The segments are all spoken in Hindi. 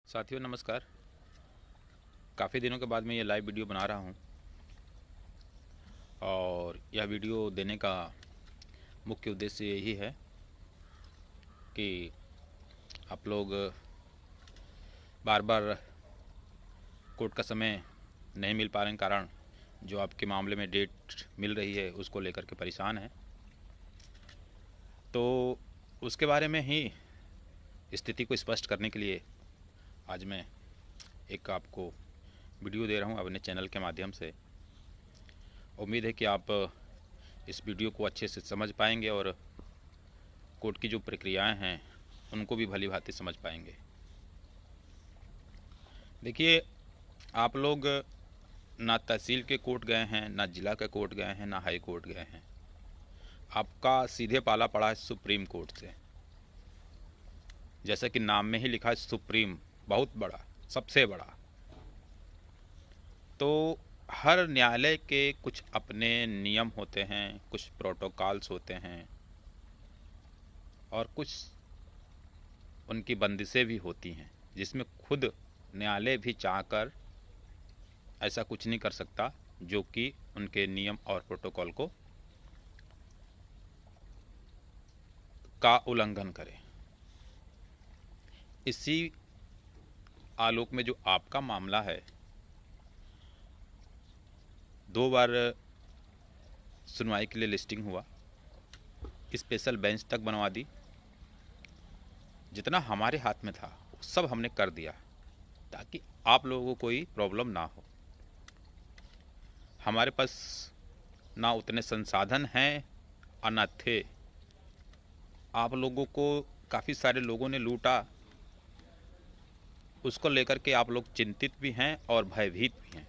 साथियों नमस्कार। काफ़ी दिनों के बाद मैं ये लाइव वीडियो बना रहा हूँ और यह वीडियो देने का मुख्य उद्देश्य यही है कि आप लोग बार बार कोर्ट का समय नहीं मिल पा रहे के कारण जो आपके मामले में डेट मिल रही है उसको लेकर के परेशान हैं, तो उसके बारे में ही स्थिति को स्पष्ट करने के लिए आज मैं एक आपको वीडियो दे रहा हूं अपने चैनल के माध्यम से। उम्मीद है कि आप इस वीडियो को अच्छे से समझ पाएंगे और कोर्ट की जो प्रक्रियाएं हैं उनको भी भली भांति समझ पाएंगे। देखिए, आप लोग ना तहसील के कोर्ट गए हैं, ना जिला के कोर्ट गए हैं, ना हाई कोर्ट गए हैं। आपका सीधे पाला पड़ा है सुप्रीम कोर्ट से। जैसा कि नाम में ही लिखा है सुप्रीम, बहुत बड़ा, सबसे बड़ा। तो हर न्यायालय के कुछ अपने नियम होते हैं, कुछ प्रोटोकॉल्स होते हैं और कुछ उनकी बंदिशें भी होती हैं, जिसमें खुद न्यायालय भी चाहकर ऐसा कुछ नहीं कर सकता जो कि उनके नियम और प्रोटोकॉल का उल्लंघन करे। इसी आलोक में जो आपका मामला है, 2 बार सुनवाई के लिए लिस्टिंग हुआ, स्पेशल बेंच तक बनवा दी। जितना हमारे हाथ में था वो सब हमने कर दिया ताकि आप लोगों को कोई प्रॉब्लम ना हो। हमारे पास ना उतने संसाधन हैं और ना थे। आप लोगों को काफ़ी सारे लोगों ने लूटा, उसको लेकर के आप लोग चिंतित भी हैं और भयभीत भी हैं,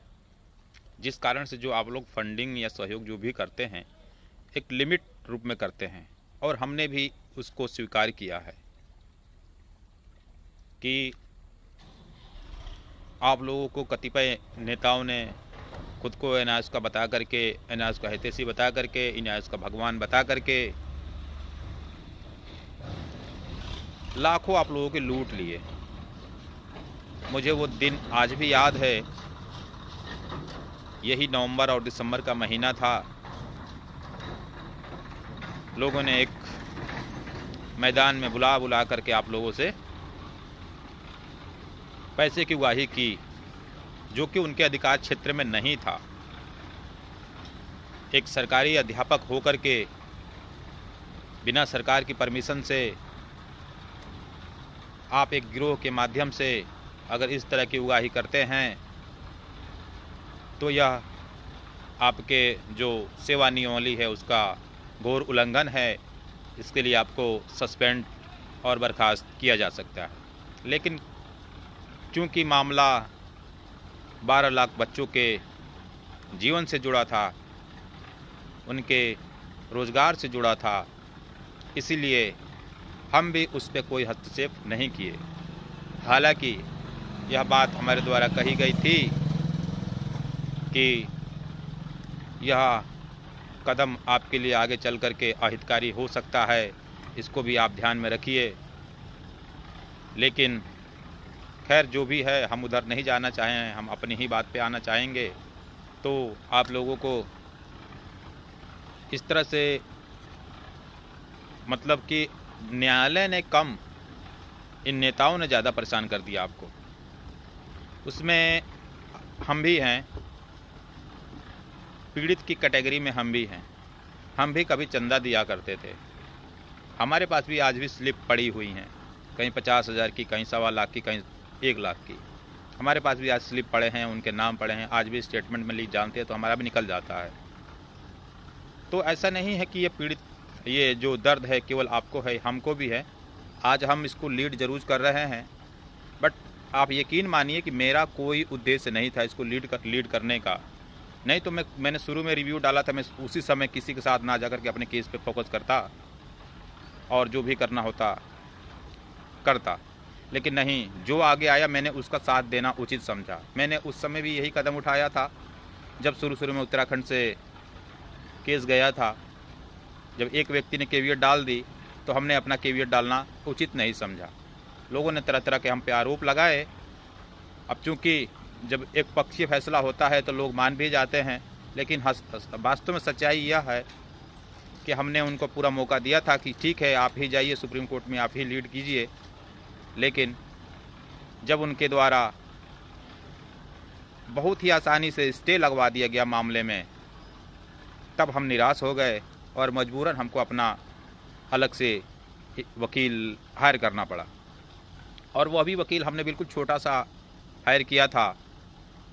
जिस कारण से जो आप लोग फंडिंग या सहयोग जो भी करते हैं एक लिमिट रूप में करते हैं। और हमने भी उसको स्वीकार किया है कि आप लोगों को कतिपय नेताओं ने खुद को एनआईएस का बता करके, एनआईएस का हितैषी बता करके, एनआईएस का भगवान बता करके लाखों आप लोगों के लूट लिए। मुझे वो दिन आज भी याद है। यही नवंबर और दिसंबर का महीना था। लोगों ने एक मैदान में बुला करके आप लोगों से पैसे की उगाही की, जो कि उनके अधिकार क्षेत्र में नहीं था। एक सरकारी अध्यापक होकर के बिना सरकार की परमिशन से आप एक गिरोह के माध्यम से अगर इस तरह की उगाही करते हैं तो यह आपके जो सेवा नियमावली है उसका घोर उल्लंघन है। इसके लिए आपको सस्पेंड और बर्खास्त किया जा सकता है। लेकिन चूंकि मामला 12 लाख बच्चों के जीवन से जुड़ा था, उनके रोज़गार से जुड़ा था, इसीलिए हम भी उस पर कोई हस्तक्षेप नहीं किए। हालांकि यह बात हमारे द्वारा कही गई थी कि यह कदम आपके लिए आगे चल कर के अहितकारी हो सकता है, इसको भी आप ध्यान में रखिए। लेकिन खैर जो भी है, हम उधर नहीं जाना चाहें, हम अपनी ही बात पे आना चाहेंगे। तो आप लोगों को इस तरह से मतलब कि न्यायालय ने कम, इन नेताओं ने ज़्यादा परेशान कर दिया आपको। उसमें हम भी हैं, पीड़ित की कैटेगरी में हम भी हैं। हम भी कभी चंदा दिया करते थे। हमारे पास भी आज भी स्लिप पड़ी हुई हैं, कहीं 50,000 की, कहीं 1.25 लाख की, कहीं 1 लाख की। हमारे पास भी आज स्लिप पड़े हैं, उनके नाम पड़े हैं। आज भी स्टेटमेंट में लिख जानते हैं तो हमारा भी निकल जाता है। तो ऐसा नहीं है कि ये जो दर्द है केवल आपको है, हमको भी है। आज हम इसको लीड जरूर कर रहे हैं, बट आप यकीन मानिए कि मेरा कोई उद्देश्य नहीं था इसको लीड करने का। नहीं तो मैंने शुरू में रिव्यू डाला था, मैं उसी समय किसी के साथ ना जाकर के अपने केस पे फोकस करता और जो भी करना होता करता। लेकिन नहीं, जो आगे आया मैंने उसका साथ देना उचित समझा। मैंने उस समय भी यही कदम उठाया था जब शुरू में उत्तराखंड से केस गया था। जब एक व्यक्ति ने केवियट डाल दी तो हमने अपना केवियट डालना उचित नहीं समझा। लोगों ने तरह तरह के हम पे आरोप लगाए, अब चूँकि जब एक पक्षीय फैसला होता है तो लोग मान भी जाते हैं, लेकिन वास्तव में सच्चाई यह है कि हमने उनको पूरा मौका दिया था कि ठीक है आप ही जाइए सुप्रीम कोर्ट में, आप ही लीड कीजिए, लेकिन जब उनके द्वारा बहुत ही आसानी से स्टे लगवा दिया गया मामले में, तब हम निराश हो गए और मजबूरन हमको अपना अलग से वकील हायर करना पड़ा। और वह भी वकील हमने बिल्कुल छोटा सा हायर किया था,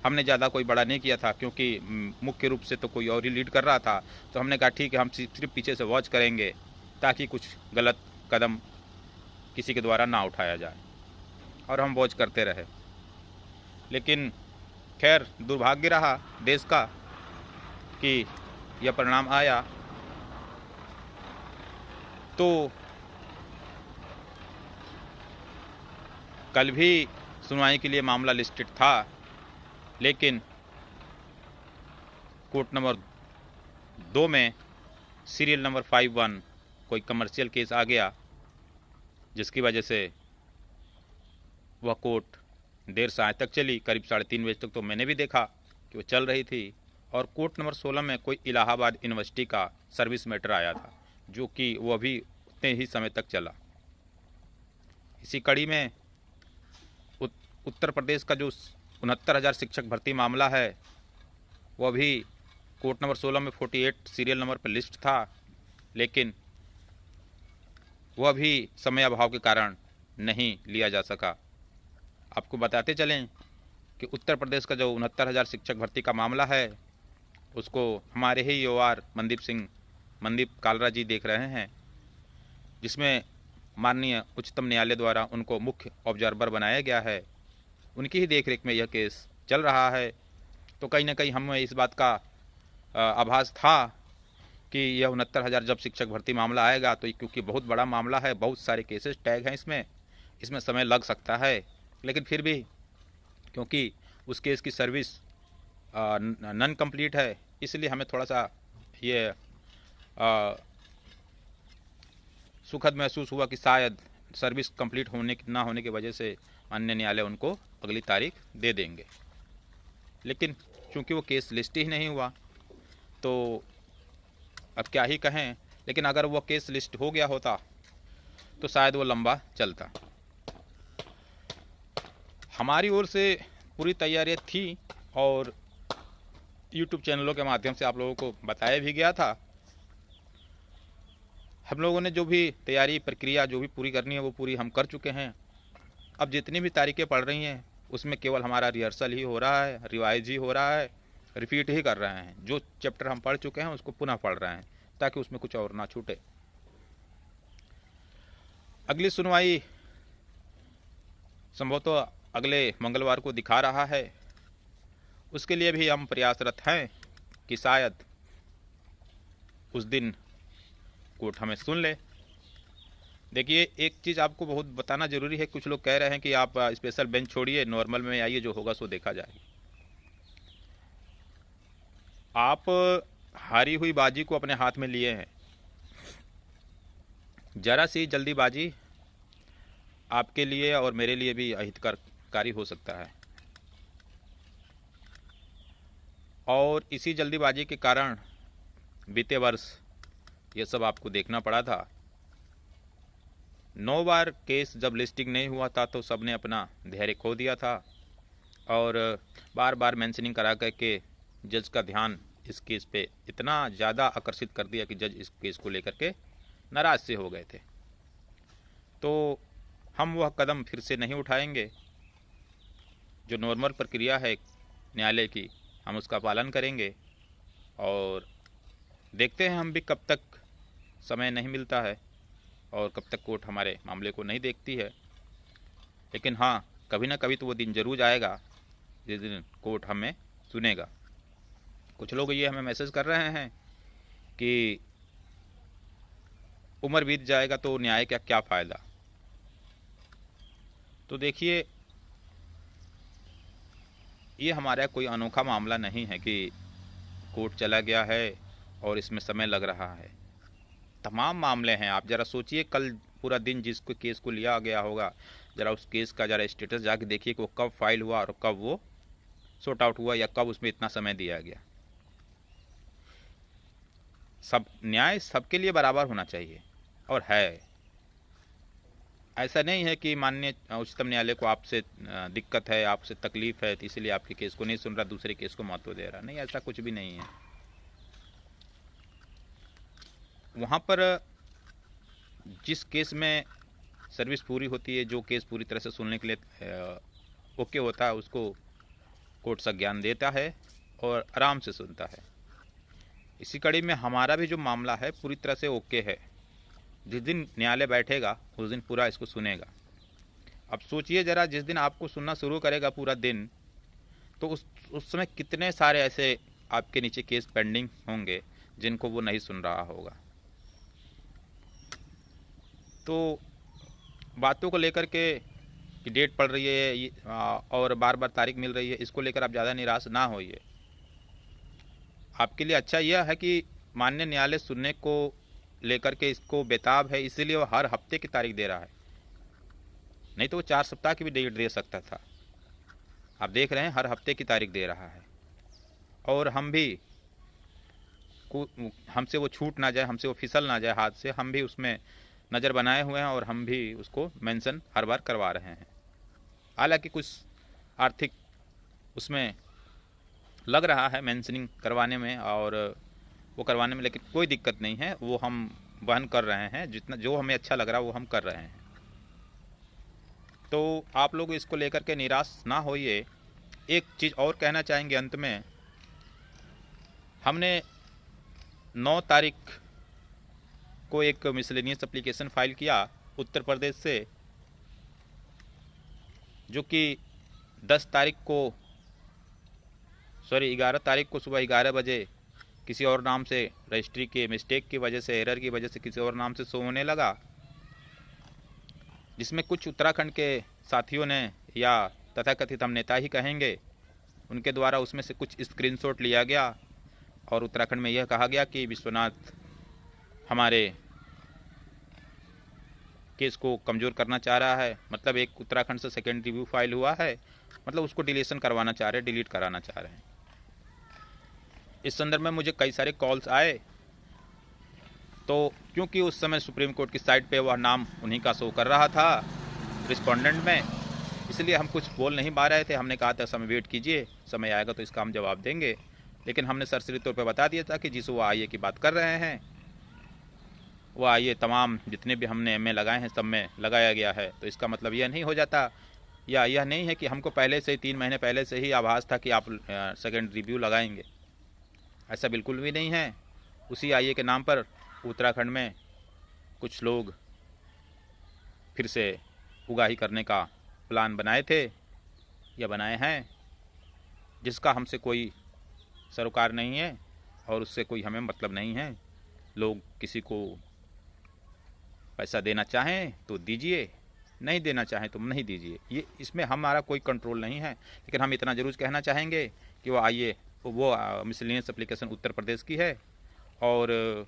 हमने ज़्यादा कोई बड़ा नहीं किया था, क्योंकि मुख्य रूप से तो कोई और ही लीड कर रहा था। तो हमने कहा ठीक है, हम सिर्फ पीछे से वॉच करेंगे ताकि कुछ गलत कदम किसी के द्वारा ना उठाया जाए, और हम वॉच करते रहे। लेकिन खैर दुर्भाग्य रहा देश का कि यह परिणाम आया। तो कल भी सुनवाई के लिए मामला लिस्टेड था, लेकिन कोर्ट नंबर 2 में सीरियल नंबर 51 कोई कमर्शियल केस आ गया, जिसकी वजह से वह कोर्ट देर से आज तक चली। करीब 3:30 बजे तक तो मैंने भी देखा कि वो चल रही थी। और कोर्ट नंबर 16 में कोई इलाहाबाद यूनिवर्सिटी का सर्विस मैटर आया था, जो कि वो भी उतने ही समय तक चला। इसी कड़ी में उत्तर प्रदेश का जो 69,000 शिक्षक भर्ती मामला है, वह भी कोर्ट नंबर 16 में 48 सीरियल नंबर पर लिस्ट था, लेकिन वह भी समय अभाव के कारण नहीं लिया जा सका। आपको बताते चलें कि उत्तर प्रदेश का जो 69,000 शिक्षक भर्ती का मामला है, उसको हमारे ही OR मनदीप कालरा जी देख रहे हैं, जिसमें माननीय उच्चतम न्यायालय द्वारा उनको मुख्य ऑब्जर्वर बनाया गया है। उनकी ही देखरेख में यह केस चल रहा है। तो कहीं ना कहीं हमें इस बात का आभास था कि यह 69,000 जब शिक्षक भर्ती मामला आएगा तो क्योंकि बहुत बड़ा मामला है, बहुत सारे केसेस टैग हैं इसमें समय लग सकता है। लेकिन फिर भी क्योंकि उस केस की सर्विस नॉन कंप्लीट है, इसलिए हमें थोड़ा सा ये सुखद महसूस हुआ कि शायद सर्विस कंप्लीट ना होने की वजह से माननीय न्यायालय उनको अगली तारीख दे देंगे। लेकिन चूंकि वो केस लिस्ट ही नहीं हुआ तो अब क्या ही कहें। लेकिन अगर वो केस लिस्ट हो गया होता तो शायद वो लंबा चलता। हमारी ओर से पूरी तैयारी थी और YouTube चैनलों के माध्यम से आप लोगों को बताया भी गया था। हम लोगों ने जो भी तैयारी प्रक्रिया जो भी पूरी करनी है वो पूरी हम कर चुके हैं। अब जितनी भी तारीखें पढ़ रही हैं उसमें केवल हमारा रिहर्सल ही हो रहा है, रिवाइज ही हो रहा है, रिपीट ही कर रहे हैं। जो चैप्टर हम पढ़ चुके हैं उसको पुनः पढ़ रहे हैं ताकि उसमें कुछ और ना छूटे। अगली सुनवाई संभवतः अगले मंगलवार को दिखा रहा है। उसके लिए भी हम प्रयासरत हैं कि शायद उस दिन कोर्ट हमें सुन ले। देखिए एक चीज़ आपको बहुत बताना जरूरी है। कुछ लोग कह रहे हैं कि आप स्पेशल बेंच छोड़िए, नॉर्मल में आइए, जो होगा सो देखा जाएगा। आप हारी हुई बाजी को अपने हाथ में लिए हैं। जरा सी जल्दीबाजी आपके लिए और मेरे लिए भी अहितकारी हो सकता है, और इसी जल्दीबाजी के कारण बीते वर्ष ये सब आपको देखना पड़ा था। 9 बार केस जब लिस्टिंग नहीं हुआ था तो सबने अपना धैर्य खो दिया था और बार बार मेंशनिंग करा करके जज का ध्यान इस केस पे इतना ज़्यादा आकर्षित कर दिया कि जज इस केस को लेकर के नाराज से हो गए थे। तो हम वह कदम फिर से नहीं उठाएंगे। जो नॉर्मल प्रक्रिया है न्यायालय की, हम उसका पालन करेंगे और देखते हैं हम भी कब तक समय नहीं मिलता है और कब तक कोर्ट हमारे मामले को नहीं देखती है। लेकिन हाँ, कभी ना कभी तो वो दिन जरूर आएगा जिस दिन कोर्ट हमें सुनेगा। कुछ लोग ये हमें मैसेज कर रहे हैं कि उम्र बीत जाएगा तो न्याय का क्या फ़ायदा। तो देखिए ये हमारा कोई अनोखा मामला नहीं है कि कोर्ट चला गया है और इसमें समय लग रहा है। तमाम मामले हैं। आप ज़रा सोचिए, कल पूरा दिन जिसको केस को लिया गया होगा, ज़रा उस केस का ज़रा स्टेटस जाके देखिए कि वो कब फाइल हुआ और कब वो सॉर्ट आउट हुआ या कब उसमें इतना समय दिया गया। सब न्याय सबके लिए बराबर होना चाहिए और है। ऐसा नहीं है कि माननीय उच्चतम न्यायालय को आपसे दिक्कत है, आपसे तकलीफ है, तो इसलिए आपके केस को नहीं सुन रहा, दूसरे केस को महत्व दे रहा। नहीं, ऐसा कुछ भी नहीं है। वहाँ पर जिस केस में सर्विस पूरी होती है, जो केस पूरी तरह से सुनने के लिए ओके होता है, उसको कोर्ट संज्ञान देता है और आराम से सुनता है। इसी कड़ी में हमारा भी जो मामला है पूरी तरह से ओके है। जिस दिन न्यायालय बैठेगा उस दिन पूरा इसको सुनेगा। अब सोचिए ज़रा, जिस दिन आपको सुनना शुरू करेगा पूरा दिन, तो उस समय कितने सारे ऐसे आपके नीचे केस पेंडिंग होंगे जिनको वो नहीं सुन रहा होगा। तो बातों को लेकर के कि डेट पड़ रही है और बार बार तारीख मिल रही है, इसको लेकर आप ज़्यादा निराश ना होइए। आपके लिए अच्छा यह है कि माननीय न्यायालय सुनने को लेकर के इसको बेताब है, इसीलिए वो हर हफ्ते की तारीख दे रहा है। नहीं तो वो 4 सप्ताह की भी डेट दे सकता था। आप देख रहे हैं हर हफ्ते की तारीख दे रहा है। और हमसे वो छूट ना जाए, हमसे वो फिसल ना जाए हाथ से, हम भी उसमें नज़र बनाए हुए हैं और हम भी उसको मेंशन हर बार करवा रहे हैं। हालांकि कुछ आर्थिक उसमें लग रहा है मेंशनिंग करवाने में और वो करवाने में, लेकिन कोई दिक्कत नहीं है, वो हम वहन कर रहे हैं। जितना जो हमें अच्छा लग रहा है वो हम कर रहे हैं। तो आप लोग इसको लेकर के निराश ना होइए। एक चीज़ और कहना चाहेंगे अंत में, हमने 9 तारीख को एक मिसलेनियस एप्लीकेशन फाइल किया उत्तर प्रदेश से, जो कि 11 तारीख को सुबह 11 बजे किसी और नाम से रजिस्ट्री के मिस्टेक की वजह से, एरर की वजह से किसी और नाम से शो होने लगा, जिसमें कुछ उत्तराखंड के साथियों ने, या तथाकथित हम नेता ही कहेंगे, उनके द्वारा उसमें से कुछ स्क्रीनशॉट लिया गया और उत्तराखंड में यह कहा गया कि विश्वनाथ हमारे केस को कमज़ोर करना चाह रहा है। मतलब एक उत्तराखंड से सेकेंड रिव्यू फाइल हुआ है, मतलब उसको डिलीशन करवाना चाह रहे हैं, डिलीट कराना चाह रहे हैं। इस संदर्भ में मुझे कई सारे कॉल्स आए, तो क्योंकि उस समय सुप्रीम कोर्ट की साइट पे वह नाम उन्हीं का शो कर रहा था रिस्पोंडेंट में, इसलिए हम कुछ बोल नहीं पा रहे थे। हमने कहा था समय वेट कीजिए, समय आएगा तो इसका हम जवाब देंगे। लेकिन हमने सरसरी तौर पर बता दिया था कि जिस वो आईए की बात कर रहे हैं, वो आईए तमाम जितने भी हमने एमए लगाए हैं सब में लगाया गया है। तो इसका मतलब यह नहीं हो जाता, या यह नहीं है कि हमको पहले से 3 महीने पहले से ही आभास था कि आप सेकेंड रिव्यू लगाएंगे। ऐसा बिल्कुल भी नहीं है। उसी आईए के नाम पर उत्तराखंड में कुछ लोग फिर से उगाही करने का प्लान बनाए थे या बनाए हैं, जिसका हमसे कोई सरोकार नहीं है और उससे कोई हमें मतलब नहीं है। लोग किसी को पैसा देना चाहें तो दीजिए, नहीं देना चाहें तो नहीं दीजिए, ये इसमें हमारा कोई कंट्रोल नहीं है। लेकिन हम इतना ज़रूर कहना चाहेंगे कि वो आइए, वो मिसलेनियस एप्लीकेशन उत्तर प्रदेश की है और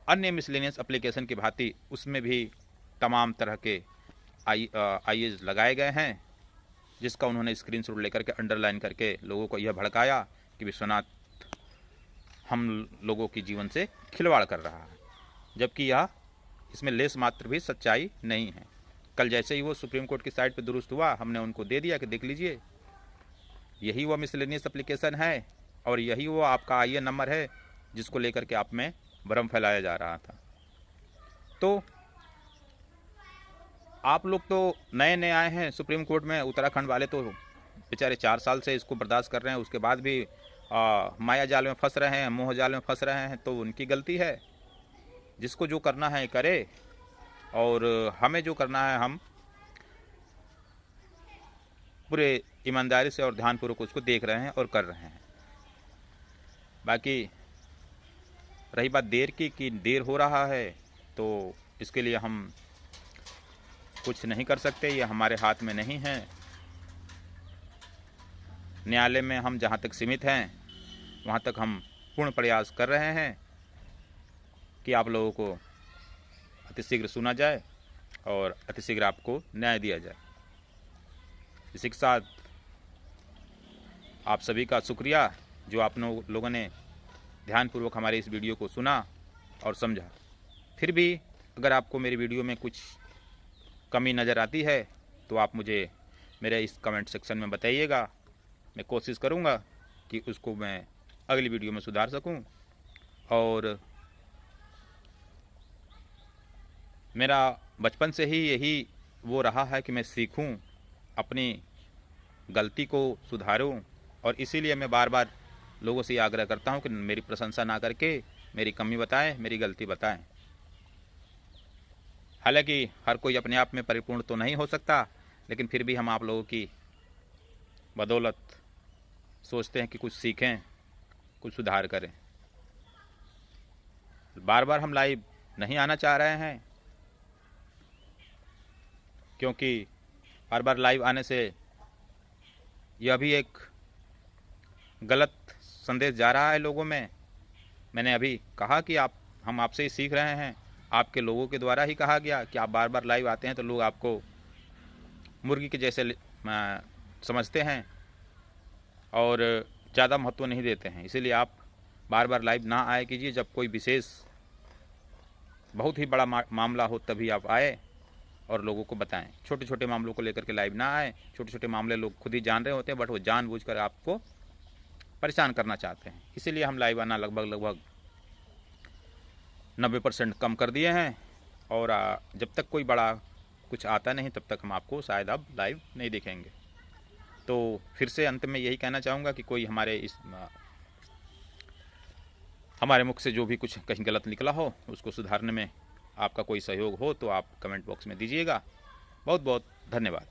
अन्य मिसलेनियस एप्लीकेशन की भांति उसमें भी तमाम तरह के आईएज लगाए गए हैं, जिसका उन्होंने स्क्रीनशॉट लेकर के अंडरलाइन करके लोगों को यह भड़काया कि विश्वनाथ हम लोगों की जीवन से खिलवाड़ कर रहा है, जबकि यह इसमें लेस मात्र भी सच्चाई नहीं है। कल जैसे ही वो सुप्रीम कोर्ट की साइट पर दुरुस्त हुआ, हमने उनको दे दिया कि देख लीजिए, यही वो मिसलेनियस एप्लीकेशन है और यही वो आपका आईए नंबर है जिसको लेकर के आप में भ्रम फैलाया जा रहा था। तो आप लोग तो नए नए आए हैं सुप्रीम कोर्ट में, उत्तराखंड वाले तो बेचारे 4 साल से इसको बर्दाश्त कर रहे हैं, उसके बाद भी माया जाल में फंस रहे हैं, मोह जाल में फंस रहे हैं। तो उनकी गलती है। जिसको जो करना है करे और हमें जो करना है हम पूरे ईमानदारी से और ध्यानपूर्वक उसको देख रहे हैं और कर रहे हैं। बाकी रही बात देर की कि देर हो रहा है, तो इसके लिए हम कुछ नहीं कर सकते, ये हमारे हाथ में नहीं है। न्यायालय में हम जहाँ तक सीमित हैं वहाँ तक हम पूर्ण प्रयास कर रहे हैं कि आप लोगों को अतिशीघ्र सुना जाए और अतिशीघ्र आपको न्याय दिया जाए। इसी के साथ आप सभी का शुक्रिया जो आप लोगों ने ध्यानपूर्वक हमारे इस वीडियो को सुना और समझा। फिर भी अगर आपको मेरी वीडियो में कुछ कमी नज़र आती है तो आप मुझे मेरे इस कमेंट सेक्शन में बताइएगा। मैं कोशिश करूँगा कि उसको मैं अगली वीडियो में सुधार सकूं। और मेरा बचपन से ही यही वो रहा है कि मैं सीखूं, अपनी गलती को सुधारूं, और इसीलिए मैं बार बार लोगों से आग्रह करता हूं कि मेरी प्रशंसा ना करके मेरी कमी बताएं, मेरी गलती बताएं। हालांकि हर कोई अपने आप में परिपूर्ण तो नहीं हो सकता, लेकिन फिर भी हम आप लोगों की बदौलत सोचते हैं कि कुछ सीखें, कुछ सुधार करें। बार बार हम लाइव नहीं आना चाह रहे हैं, क्योंकि बार बार लाइव आने से यह भी एक गलत संदेश जा रहा है लोगों में। मैंने अभी कहा कि हम आपसे ही सीख रहे हैं, आपके लोगों के द्वारा ही कहा गया कि आप बार बार लाइव आते हैं तो लोग आपको मुर्गी के जैसे समझते हैं और ज़्यादा महत्व नहीं देते हैं। इसीलिए आप बार बार लाइव ना आए कीजिए। जब कोई विशेष बहुत ही बड़ा मामला हो तभी आप आए और लोगों को बताएं। छोटे छोटे मामलों को लेकर के लाइव ना आए। छोटे छोटे मामले लोग खुद ही जान रहे होते हैं, बट वो जानबूझकर आपको परेशान करना चाहते हैं। इसीलिए हम लाइव आना लगभग 90% कम कर दिए हैं। और जब तक कोई बड़ा कुछ आता नहीं तब तक हम आपको शायद अब लाइव नहीं दिखेंगे। तो फिर से अंत में यही कहना चाहूँगा कि कोई हमारे मुख से जो भी कुछ कहीं गलत निकला हो उसको सुधारने में आपका कोई सहयोग हो तो आप कमेंट बॉक्स में दीजिएगा। बहुत बहुत धन्यवाद।